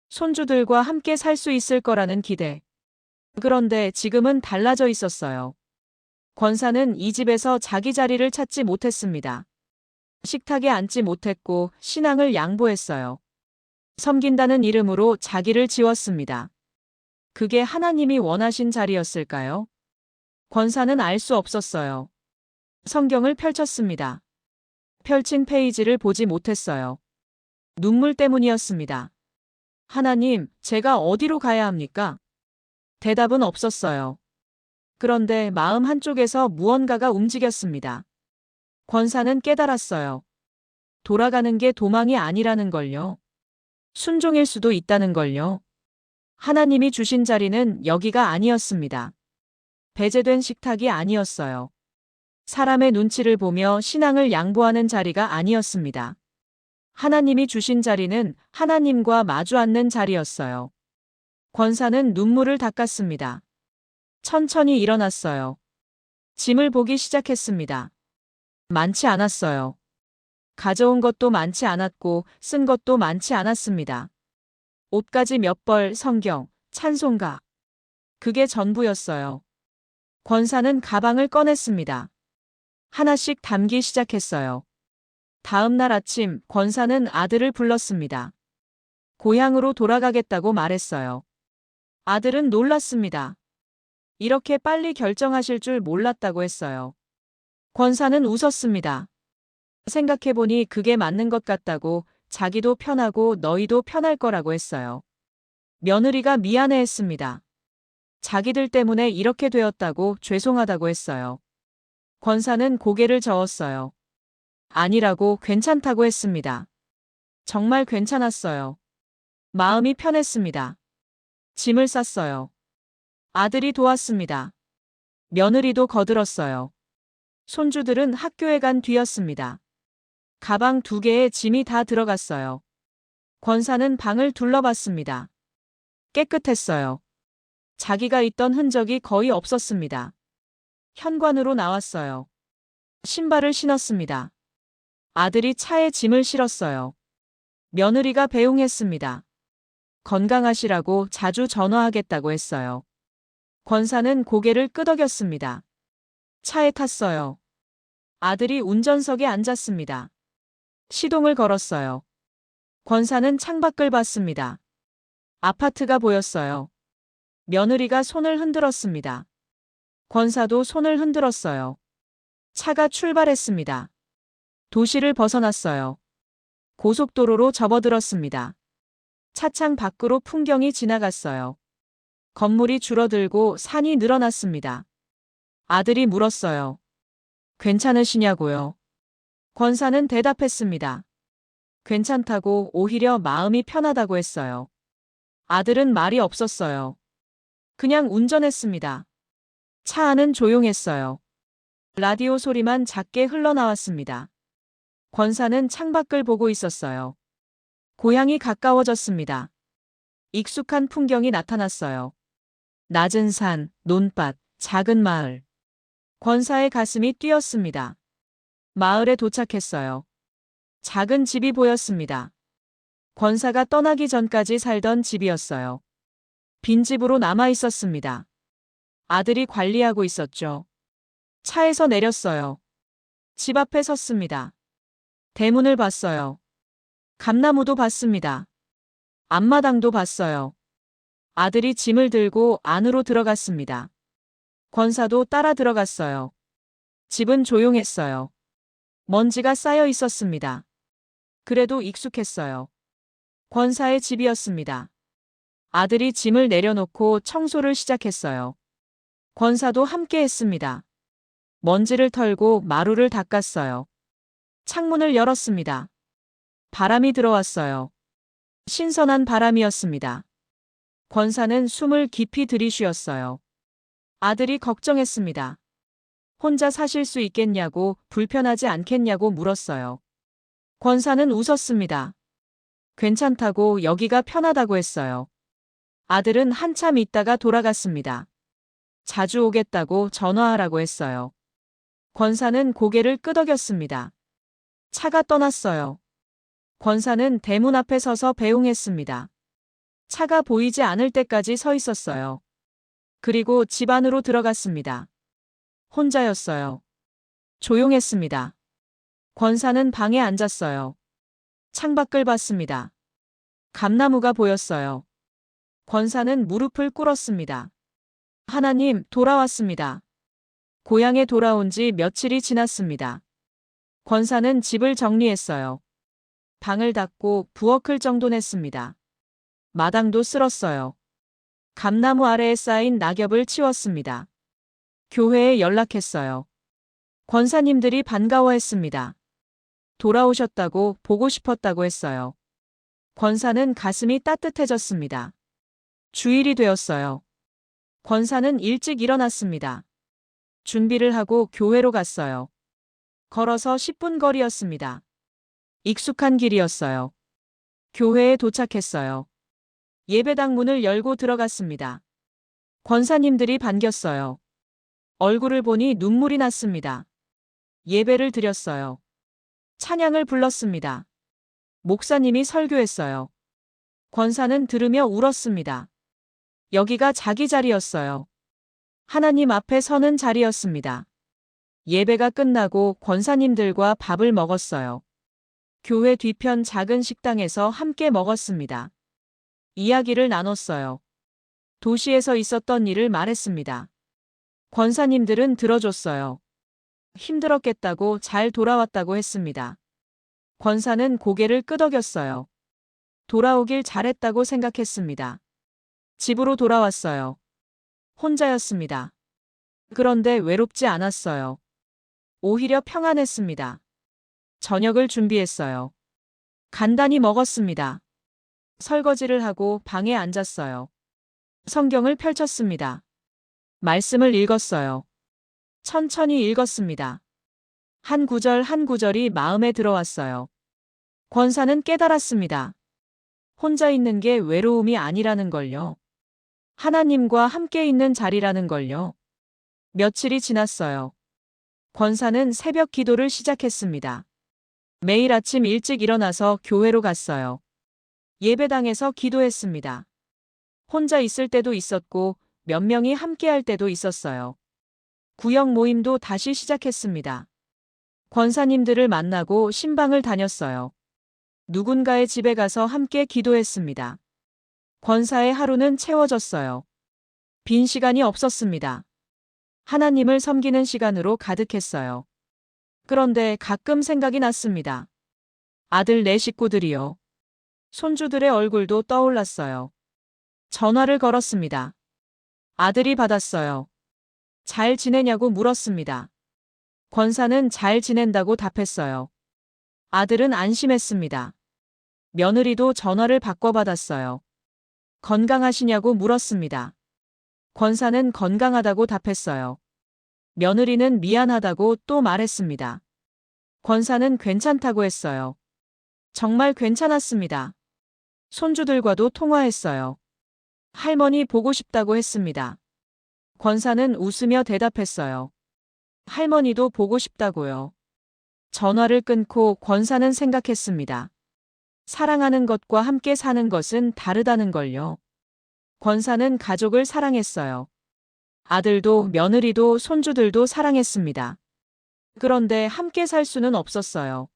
손주들과 함께 살 수 있을 거라는 기대. 그런데 지금은 달라져 있었어요. 권사는 이 집에서 자기 자리를 찾지 못했습니다. 식탁에 앉지 못했고 신앙을 양보했어요. 섬긴다는 이름으로 자기를 지웠습니다. 그게 하나님이 원하신 자리였을까요? 권사는 알 수 없었어요. 성경을 펼쳤습니다. 펼친 페이지를 보지 못했어요. 눈물 때문이었습니다. 하나님, 제가 어디로 가야 합니까? 대답은 없었어요. 그런데 마음 한쪽에서 무언가가 움직였습니다. 권사는 깨달았어요. 돌아가는 게 도망이 아니라는 걸요. 순종일 수도 있다는 걸요. 하나님이 주신 자리는 여기가 아니었습니다. 배제된 식탁이 아니었어요. 사람의 눈치를 보며 신앙을 양보하는 자리가 아니었습니다. 하나님이 주신 자리는 하나님과 마주 앉는 자리였어요. 권사는 눈물을 닦았습니다. 천천히 일어났어요. 짐을 보기 시작했습니다. 많지 않았어요. 가져온 것도 많지 않았고 쓴 것도 많지 않았습니다. 옷가지 몇 벌, 성경, 찬송가. 그게 전부였어요. 권사는 가방을 꺼냈습니다. 하나씩 담기 시작했어요. 다음 날 아침 권사는 아들을 불렀습니다. 고향으로 돌아가겠다고 말했어요. 아들은 놀랐습니다. 이렇게 빨리 결정하실 줄 몰랐다고 했어요. 권사는 웃었습니다. 생각해보니 그게 맞는 것 같다고, 자기도 편하고 너희도 편할 거라고 했어요. 며느리가 미안해했습니다. 자기들 때문에 이렇게 되었다고 죄송하다고 했어요. 권사는 고개를 저었어요. 아니라고 괜찮다고 했습니다. 정말 괜찮았어요. 마음이 편했습니다. 짐을 쌌어요. 아들이 도왔습니다. 며느리도 거들었어요. 손주들은 학교에 간 뒤였습니다. 가방 2개에 짐이 다 들어갔어요. 권사는 방을 둘러봤습니다. 깨끗했어요. 자기가 있던 흔적이 거의 없었습니다. 현관으로 나왔어요. 신발을 신었습니다. 아들이 차에 짐을 실었어요. 며느리가 배웅했습니다. 건강하시라고 자주 전화하겠다고 했어요. 권사는 고개를 끄덕였습니다. 차에 탔어요. 아들이 운전석에 앉았습니다. 시동을 걸었어요. 권사는 창밖을 봤습니다. 아파트가 보였어요. 며느리가 손을 흔들었습니다. 권사도 손을 흔들었어요. 차가 출발했습니다. 도시를 벗어났어요. 고속도로로 접어들었습니다. 차창 밖으로 풍경이 지나갔어요. 건물이 줄어들고 산이 늘어났습니다. 아들이 물었어요. 괜찮으시냐고요? 권사는 대답했습니다. 괜찮다고, 오히려 마음이 편하다고 했어요. 아들은 말이 없었어요. 그냥 운전했습니다. 차 안은 조용했어요. 라디오 소리만 작게 흘러나왔습니다. 권사는 창밖을 보고 있었어요. 고향이 가까워졌습니다. 익숙한 풍경이 나타났어요. 낮은 산, 논밭, 작은 마을. 권사의 가슴이 뛰었습니다. 마을에 도착했어요. 작은 집이 보였습니다. 권사가 떠나기 전까지 살던 집이었어요. 빈집으로 남아 있었습니다. 아들이 관리하고 있었죠. 차에서 내렸어요. 집 앞에 섰습니다. 대문을 봤어요. 감나무도 봤습니다. 앞마당도 봤어요. 아들이 짐을 들고 안으로 들어갔습니다. 권사도 따라 들어갔어요. 집은 조용했어요. 먼지가 쌓여 있었습니다. 그래도 익숙했어요. 권사의 집이었습니다. 아들이 짐을 내려놓고 청소를 시작했어요. 권사도 함께 했습니다. 먼지를 털고 마루를 닦았어요. 창문을 열었습니다. 바람이 들어왔어요. 신선한 바람이었습니다. 권사는 숨을 깊이 들이쉬었어요. 아들이 걱정했습니다. 혼자 사실 수 있겠냐고, 불편하지 않겠냐고 물었어요. 권사는 웃었습니다. 괜찮다고, 여기가 편하다고 했어요. 아들은 한참 있다가 돌아갔습니다. 자주 오겠다고 전화하라고 했어요. 권사는 고개를 끄덕였습니다. 차가 떠났어요. 권사는 대문 앞에 서서 배웅했습니다. 차가 보이지 않을 때까지 서 있었어요. 그리고 집 안으로 들어갔습니다. 혼자였어요. 조용했습니다. 권사는 방에 앉았어요. 창밖을 봤습니다. 감나무가 보였어요. 권사는 무릎을 꿇었습니다. 하나님, 돌아왔습니다. 고향에 돌아온 지 며칠이 지났습니다. 권사는 집을 정리했어요. 방을 닫고 부엌을 정돈했습니다. 마당도 쓸었어요. 감나무 아래에 쌓인 낙엽을 치웠습니다. 교회에 연락했어요. 권사님들이 반가워했습니다. 돌아오셨다고, 보고 싶었다고 했어요. 권사는 가슴이 따뜻해졌습니다. 주일이 되었어요. 권사는 일찍 일어났습니다. 준비를 하고 교회로 갔어요. 걸어서 10분 거리였습니다. 익숙한 길이었어요. 교회에 도착했어요. 예배당 문을 열고 들어갔습니다. 권사님들이 반겼어요. 얼굴을 보니 눈물이 났습니다. 예배를 드렸어요. 찬양을 불렀습니다. 목사님이 설교했어요. 권사는 들으며 울었습니다. 여기가 자기 자리였어요. 하나님 앞에 서는 자리였습니다. 예배가 끝나고 권사님들과 밥을 먹었어요. 교회 뒤편 작은 식당에서 함께 먹었습니다. 이야기를 나눴어요. 도시에서 있었던 일을 말했습니다. 권사님들은 들어줬어요. 힘들었겠다고, 잘 돌아왔다고 했습니다. 권사는 고개를 끄덕였어요. 돌아오길 잘했다고 생각했습니다. 집으로 돌아왔어요. 혼자였습니다. 그런데 외롭지 않았어요. 오히려 평안했습니다. 저녁을 준비했어요. 간단히 먹었습니다. 설거지를 하고 방에 앉았어요. 성경을 펼쳤습니다. 말씀을 읽었어요. 천천히 읽었습니다. 한 구절 한 구절이 마음에 들어왔어요. 권사는 깨달았습니다. 혼자 있는 게 외로움이 아니라는 걸요. 하나님과 함께 있는 자리라는 걸요. 며칠이 지났어요. 권사는 새벽 기도를 시작했습니다. 매일 아침 일찍 일어나서 교회로 갔어요. 예배당에서 기도했습니다. 혼자 있을 때도 있었고 몇 명이 함께할 때도 있었어요. 구역 모임도 다시 시작했습니다. 권사님들을 만나고 신방을 다녔어요. 누군가의 집에 가서 함께 기도했습니다. 권사의 하루는 채워졌어요. 빈 시간이 없었습니다. 하나님을 섬기는 시간으로 가득했어요. 그런데 가끔 생각이 났습니다. 아들 네 식구들이요. 손주들의 얼굴도 떠올랐어요. 전화를 걸었습니다. 아들이 받았어요. 잘 지내냐고 물었습니다. 권사는 잘 지낸다고 답했어요. 아들은 안심했습니다. 며느리도 전화를 바꿔 받았어요. 건강하시냐고 물었습니다. 권사는 건강하다고 답했어요. 며느리는 미안하다고 또 말했습니다. 권사는 괜찮다고 했어요. 정말 괜찮았습니다. 손주들과도 통화했어요. 할머니 보고 싶다고 했습니다. 권사는 웃으며 대답했어요. 할머니도 보고 싶다고요. 전화를 끊고 권사는 생각했습니다. 사랑하는 것과 함께 사는 것은 다르다는 걸요. 권사는 가족을 사랑했어요. 아들도 며느리도 손주들도 사랑했습니다. 그런데 함께 살 수는 없었어요.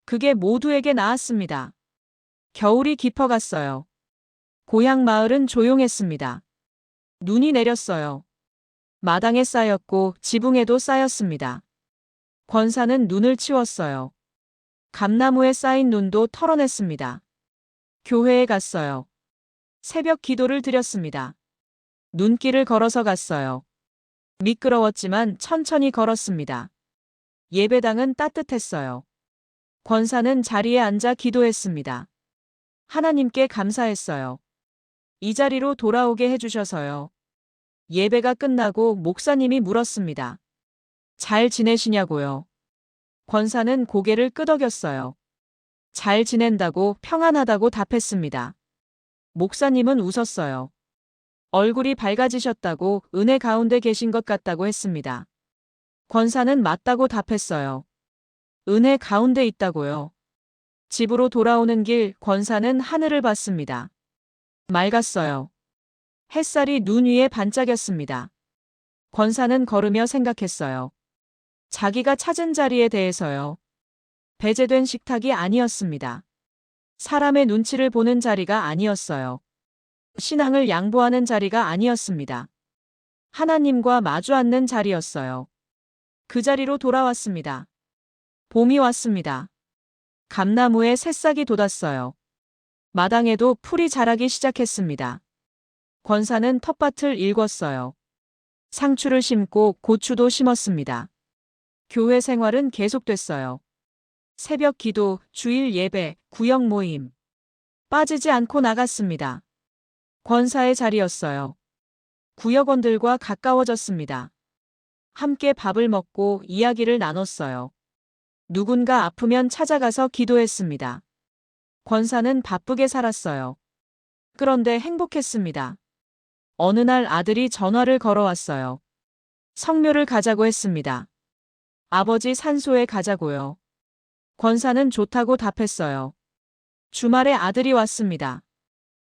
그게 모두에게 나았습니다. 겨울이 깊어갔어요. 고향 마을은 조용했습니다. 눈이 내렸어요. 마당에 쌓였고 지붕에도 쌓였습니다. 권사는 눈을 치웠어요. 감나무에 쌓인 눈도 털어냈습니다. 교회에 갔어요. 새벽 기도를 드렸습니다. 눈길을 걸어서 갔어요. 미끄러웠지만 천천히 걸었습니다. 예배당은 따뜻했어요. 권사는 자리에 앉아 기도했습니다. 하나님께 감사했어요. 이 자리로 돌아오게 해주셔서요. 예배가 끝나고 목사님이 물었습니다. 잘 지내시냐고요. 권사는 고개를 끄덕였어요. 잘 지낸다고 평안하다고 답했습니다. 목사님은 웃었어요. 얼굴이 밝아지셨다고 은혜 가운데 계신 것 같다고 했습니다. 권사는 맞다고 답했어요. 은혜 가운데 있다고요. 집으로 돌아오는 길 권사는 하늘을 봤습니다. 맑았어요. 햇살이 눈 위에 반짝였습니다. 권사는 걸으며 생각했어요. 자기가 찾은 자리에 대해서요. 배제된 식탁이 아니었습니다. 사람의 눈치를 보는 자리가 아니었어요. 신앙을 양보하는 자리가 아니었습니다. 하나님과 마주 앉는 자리였어요. 그 자리로 돌아왔습니다. 봄이 왔습니다. 감나무에 새싹이 돋았어요. 마당에도 풀이 자라기 시작했습니다. 권사는 텃밭을 일궜어요. 상추를 심고 고추도 심었습니다. 교회 생활은 계속됐어요. 새벽 기도, 주일 예배, 구역 모임. 빠지지 않고 나갔습니다. 권사의 자리였어요. 구역원들과 가까워졌습니다. 함께 밥을 먹고 이야기를 나눴어요. 누군가 아프면 찾아가서 기도했습니다. 권사는 바쁘게 살았어요. 그런데 행복했습니다. 어느 날 아들이 전화를 걸어왔어요. 성묘를 가자고 했습니다. 아버지 산소에 가자고요. 권사는 좋다고 답했어요. 주말에 아들이 왔습니다.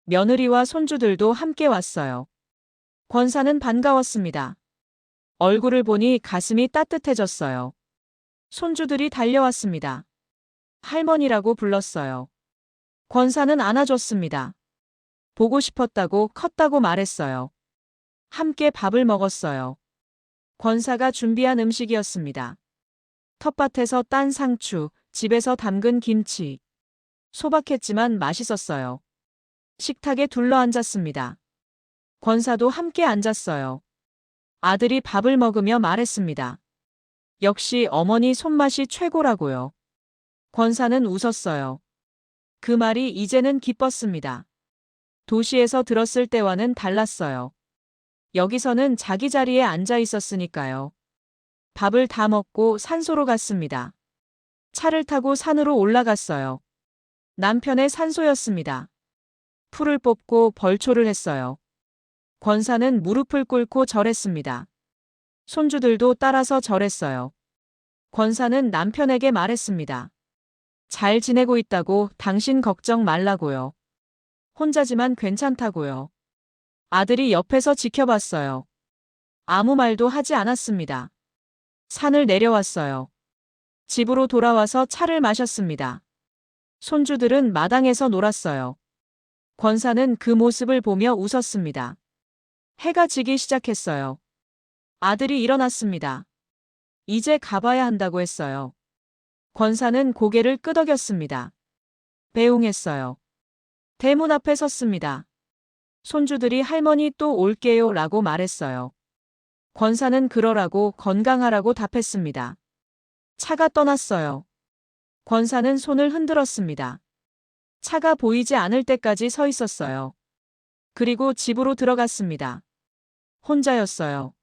며느리와 손주들도 함께 왔어요. 권사는 반가웠습니다. 얼굴을 보니 가슴이 따뜻해졌어요. 손주들이 달려왔습니다. 할머니라고 불렀어요. 권사는 안아줬습니다. 보고 싶었다고 컸다고 말했어요. 함께 밥을 먹었어요. 권사가 준비한 음식이었습니다. 텃밭에서 딴 상추, 집에서 담근 김치. 소박했지만 맛있었어요. 식탁에 둘러앉았습니다. 권사도 함께 앉았어요. 아들이 밥을 먹으며 말했습니다. 역시 어머니 손맛이 최고라고요. 권사는 웃었어요. 그 말이 이제는 기뻤습니다. 도시에서 들었을 때와는 달랐어요. 여기서는 자기 자리에 앉아 있었으니까요. 밥을 다 먹고 산소로 갔습니다. 차를 타고 산으로 올라갔어요. 남편의 산소였습니다. 풀을 뽑고 벌초를 했어요. 권사는 무릎을 꿇고 절했습니다. 손주들도 따라서 절했어요. 권사는 남편에게 말했습니다. 잘 지내고 있다고 당신 걱정 말라고요. 혼자지만 괜찮다고요. 아들이 옆에서 지켜봤어요. 아무 말도 하지 않았습니다. 산을 내려왔어요. 집으로 돌아와서 차를 마셨습니다. 손주들은 마당에서 놀았어요. 권사는 그 모습을 보며 웃었습니다. 해가 지기 시작했어요. 아들이 일어났습니다. 이제 가봐야 한다고 했어요. 권사는 고개를 끄덕였습니다. 배웅했어요. 대문 앞에 섰습니다. 손주들이 할머니 또 올게요 라고 말했어요. 권사는 그러라고 건강하라고 답했습니다. 차가 떠났어요. 권사는 손을 흔들었습니다. 차가 보이지 않을 때까지 서 있었어요. 그리고 집으로 들어갔습니다. 혼자였어요.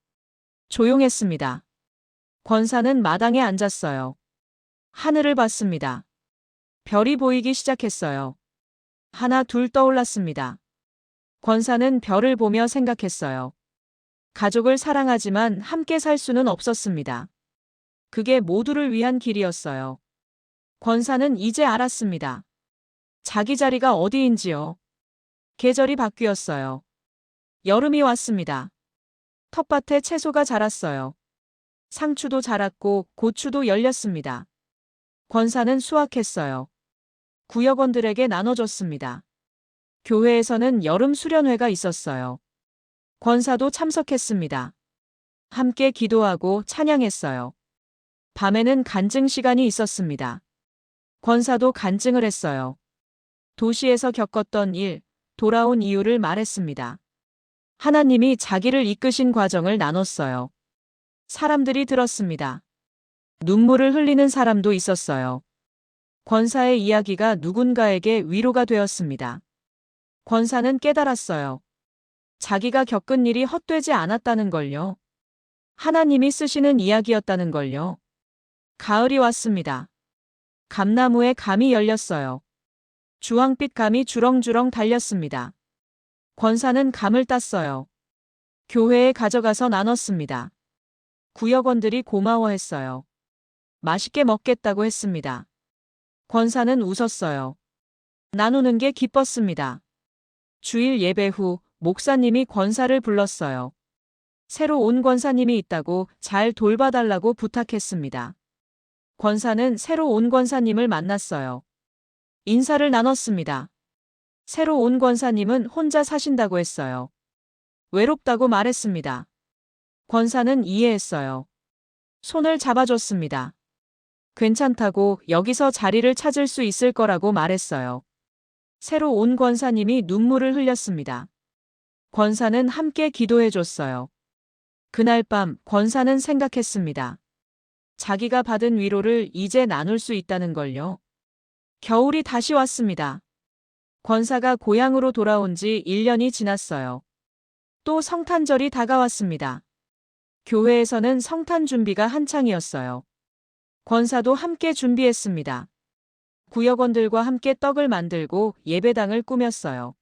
조용했습니다. 권사는 마당에 앉았어요. 하늘을 봤습니다. 별이 보이기 시작했어요. 하나 둘 떠올랐습니다. 권사는 별을 보며 생각했어요. 가족을 사랑하지만 함께 살 수는 없었습니다. 그게 모두를 위한 길이었어요. 권사는 이제 알았습니다. 자기 자리가 어디인지요. 계절이 바뀌었어요. 여름이 왔습니다. 텃밭에 채소가 자랐어요. 상추도 자랐고 고추도 열렸습니다. 권사는 수확했어요. 구역원들에게 나눠줬습니다. 교회에서는 여름 수련회가 있었어요. 권사도 참석했습니다. 함께 기도하고 찬양했어요. 밤에는 간증 시간이 있었습니다. 권사도 간증을 했어요. 도시에서 겪었던 일, 돌아온 이유를 말했습니다. 하나님이 자기를 이끄신 과정을 나눴어요. 사람들이 들었습니다. 눈물을 흘리는 사람도 있었어요. 권사의 이야기가 누군가에게 위로가 되었습니다. 권사는 깨달았어요. 자기가 겪은 일이 헛되지 않았다는 걸요. 하나님이 쓰시는 이야기였다는 걸요. 가을이 왔습니다. 감나무에 감이 열렸어요. 주황빛 감이 주렁주렁 달렸습니다. 권사는 감을 땄어요. 교회에 가져가서 나눴습니다. 구역원들이 고마워했어요. 맛있게 먹겠다고 했습니다. 권사는 웃었어요. 나누는 게 기뻤습니다. 주일 예배 후 목사님이 권사를 불렀어요. 새로 온 권사님이 있다고 잘 돌봐달라고 부탁했습니다. 권사는 새로 온 권사님을 만났어요. 인사를 나눴습니다. 새로 온 권사님은 혼자 사신다고 했어요. 외롭다고 말했습니다. 권사는 이해했어요. 손을 잡아줬습니다. 괜찮다고 여기서 자리를 찾을 수 있을 거라고 말했어요. 새로 온 권사님이 눈물을 흘렸습니다. 권사는 함께 기도해줬어요. 그날 밤 권사는 생각했습니다. 자기가 받은 위로를 이제 나눌 수 있다는 걸요. 겨울이 다시 왔습니다. 권사가 고향으로 돌아온 지 1년이 지났어요. 또 성탄절이 다가왔습니다. 교회에서는 성탄 준비가 한창이었어요. 권사도 함께 준비했습니다. 구역원들과 함께 떡을 만들고 예배당을 꾸몄어요.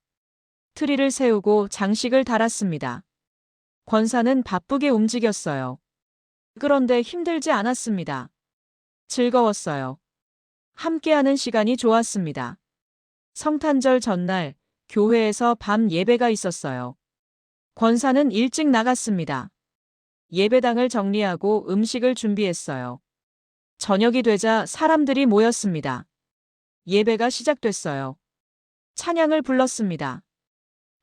트리를 세우고 장식을 달았습니다. 권사는 바쁘게 움직였어요. 그런데 힘들지 않았습니다. 즐거웠어요. 함께하는 시간이 좋았습니다. 성탄절 전날 교회에서 밤 예배가 있었어요. 권사는 일찍 나갔습니다. 예배당을 정리하고 음식을 준비했어요. 저녁이 되자 사람들이 모였습니다. 예배가 시작됐어요. 찬양을 불렀습니다.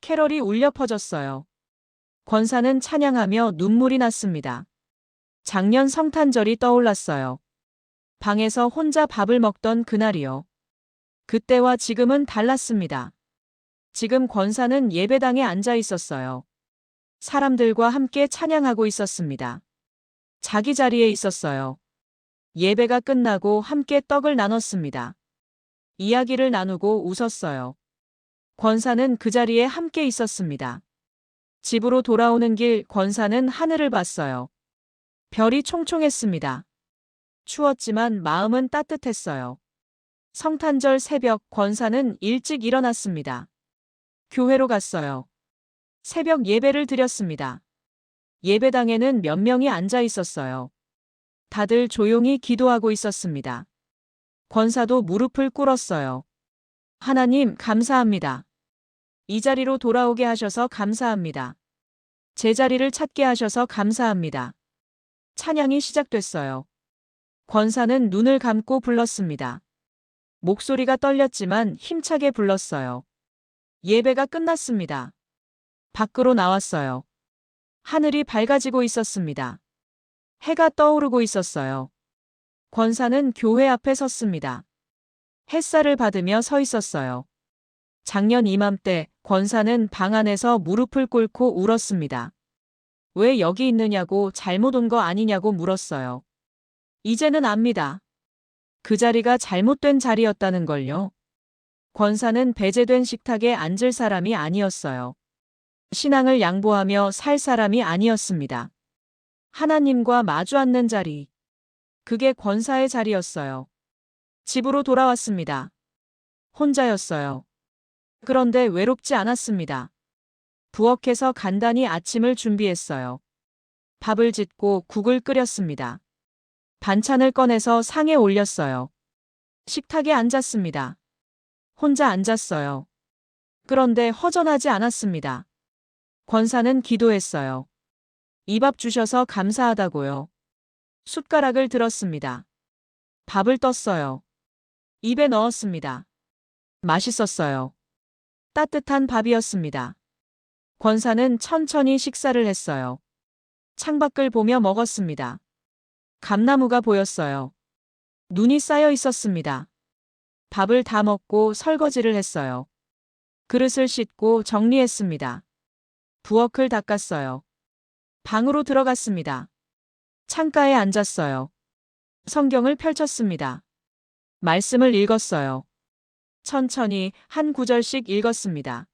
캐럴이 울려 퍼졌어요. 권사는 찬양하며 눈물이 났습니다. 작년 성탄절이 떠올랐어요. 방에서 혼자 밥을 먹던 그날이요. 그때와 지금은 달랐습니다. 지금 권사는 예배당에 앉아 있었어요. 사람들과 함께 찬양하고 있었습니다. 자기 자리에 있었어요. 예배가 끝나고 함께 떡을 나눴습니다. 이야기를 나누고 웃었어요. 권사는 그 자리에 함께 있었습니다. 집으로 돌아오는 길 권사는 하늘을 봤어요. 별이 총총했습니다. 추웠지만 마음은 따뜻했어요. 성탄절 새벽 권사는 일찍 일어났습니다. 교회로 갔어요. 새벽 예배를 드렸습니다. 예배당에는 몇 명이 앉아 있었어요. 다들 조용히 기도하고 있었습니다. 권사도 무릎을 꿇었어요. 하나님, 감사합니다. 이 자리로 돌아오게 하셔서 감사합니다. 제 자리를 찾게 하셔서 감사합니다. 찬양이 시작됐어요. 권사는 눈을 감고 불렀습니다. 목소리가 떨렸지만 힘차게 불렀어요. 예배가 끝났습니다. 밖으로 나왔어요. 하늘이 밝아지고 있었습니다. 해가 떠오르고 있었어요. 권사는 교회 앞에 섰습니다. 햇살을 받으며 서 있었어요. 작년 이맘때 권사는 방 안에서 무릎을 꿇고 울었습니다. 왜 여기 있느냐고 잘못 온 거 아니냐고 물었어요. 이제는 압니다. 그 자리가 잘못된 자리였다는 걸요. 권사는 배제된 식탁에 앉을 사람이 아니었어요. 신앙을 양보하며 살 사람이 아니었습니다. 하나님과 마주 앉는 자리. 그게 권사의 자리였어요. 집으로 돌아왔습니다. 혼자였어요. 그런데 외롭지 않았습니다. 부엌에서 간단히 아침을 준비했어요. 밥을 짓고 국을 끓였습니다. 반찬을 꺼내서 상에 올렸어요. 식탁에 앉았습니다. 혼자 앉았어요. 그런데 허전하지 않았습니다. 권사는 기도했어요. 이 밥 주셔서 감사하다고요. 숟가락을 들었습니다. 밥을 떴어요. 입에 넣었습니다. 맛있었어요. 따뜻한 밥이었습니다. 권사는 천천히 식사를 했어요. 창밖을 보며 먹었습니다. 감나무가 보였어요. 눈이 쌓여 있었습니다. 밥을 다 먹고 설거지를 했어요. 그릇을 씻고 정리했습니다. 부엌을 닦았어요. 방으로 들어갔습니다. 창가에 앉았어요. 성경을 펼쳤습니다. 말씀을 읽었어요. 천천히 한 구절씩 읽었습니다.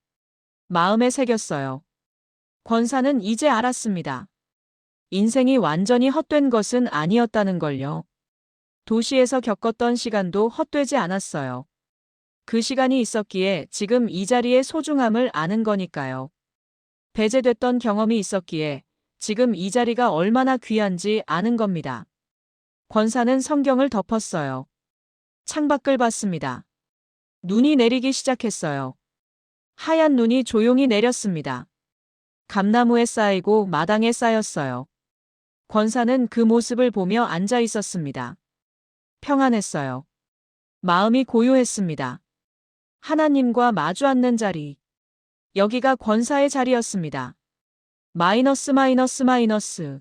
마음에 새겼어요. 권사는 이제 알았습니다. 인생이 완전히 헛된 것은 아니었다는 걸요. 도시에서 겪었던 시간도 헛되지 않았어요. 그 시간이 있었기에 지금 이 자리의 소중함을 아는 거니까요. 배제됐던 경험이 있었기에 지금 이 자리가 얼마나 귀한지 아는 겁니다. 권사는 성경을 덮었어요. 창밖을 봤습니다. 눈이 내리기 시작했어요. 하얀 눈이 조용히 내렸습니다. 감나무에 쌓이고 마당에 쌓였어요. 권사는 그 모습을 보며 앉아 있었습니다. 평안했어요. 마음이 고요했습니다. 하나님과 마주 앉는 자리. 여기가 권사의 자리였습니다. 마이너스 마이너스 마이너스.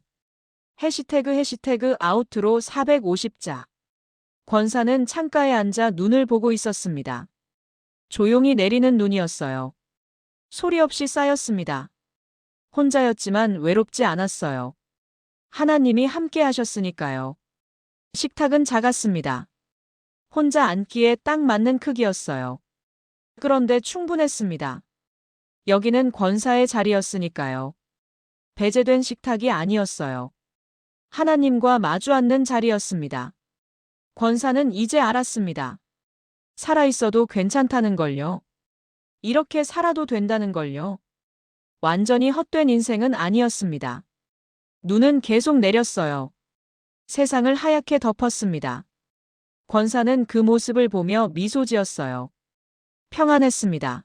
해시태그 아웃로 450자. 권사는 창가에 앉아 눈을 보고 있었습니다. 조용히 내리는 눈이었어요. 소리 없이 쌓였습니다. 혼자였지만 외롭지 않았어요. 하나님이 함께 하셨으니까요. 식탁은 작았습니다. 혼자 앉기에 딱 맞는 크기였어요. 그런데 충분했습니다. 여기는 권사의 자리였으니까요. 배제된 식탁이 아니었어요. 하나님과 마주 앉는 자리였습니다. 권사는 이제 알았습니다. 살아있어도 괜찮다는 걸요. 이렇게 살아도 된다는 걸요. 완전히 헛된 인생은 아니었습니다. 눈은 계속 내렸어요. 세상을 하얗게 덮었습니다. 권사는 그 모습을 보며 미소 지었어요. 평안했습니다.